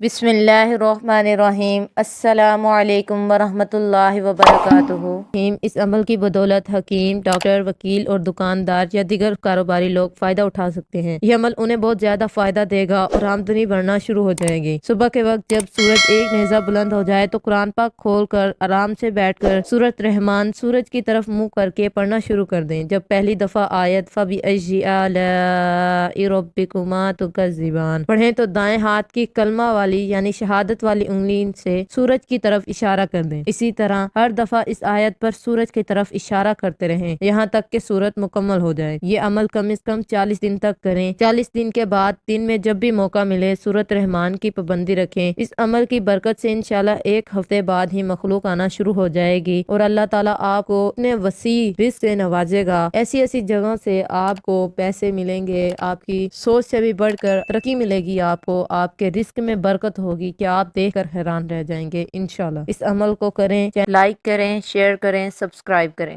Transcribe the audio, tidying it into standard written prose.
बिस्मिल्लाहिर्रहमानिर्रहीम। अस्सलामु अलैकुम वरहमतुल्लाहि वबरकातुहू। इस अमल की बदौलत हकीम, डॉक्टर, वकील और दुकानदार या दिगर कारोबारी लोग फायदा उठा सकते हैं। यह अमल उन्हें बहुत ज्यादा फायदा देगा और आमदनी बढ़ना शुरू हो जाएगी। सुबह के वक्त जब सूरज एक नेजा बुलंद हो जाए तो कुरान पाक खोल कर आराम से बैठकर सूरत रहमान सूरज की तरफ मुंह करके पढ़ना शुरू कर दें। जब पहली दफा आयत फबिअय्यि आलाइ रब्बिकुमा तुकज़्ज़िबान पढ़ें तो दाएं हाथ की कलमा वाली यानी शहादत वाली उंगली से सूरज की तरफ इशारा कर दें। इसी तरह हर दफा इस आयत पर सूरज की तरफ इशारा करते रहें यहाँ तक कि सूरत मुकम्मल हो जाए। ये अमल कम से कम 40 दिन तक करें। 40 दिन के बाद दिन में जब भी मौका मिले सूरत रहमान की पाबंदी रखें। इस अमल की बरकत से इंशाल्लाह एक हफ्ते बाद ही मखलूक आना शुरू हो जाएगी और अल्लाह ताला आपको अपने वसी रिज़्क़ से नवाजेगा। ऐसी ऐसी जगहों से आपको पैसे मिलेंगे, आपकी सोच से भी बढ़कर तरक्की मिलेगी, आपको आपके रिस्क में बरकत होगी कि आप देखकर हैरान रह जाएंगे। इंशाल्लाह इस अमल को करें, लाइक करें, शेयर करें, सब्सक्राइब करें।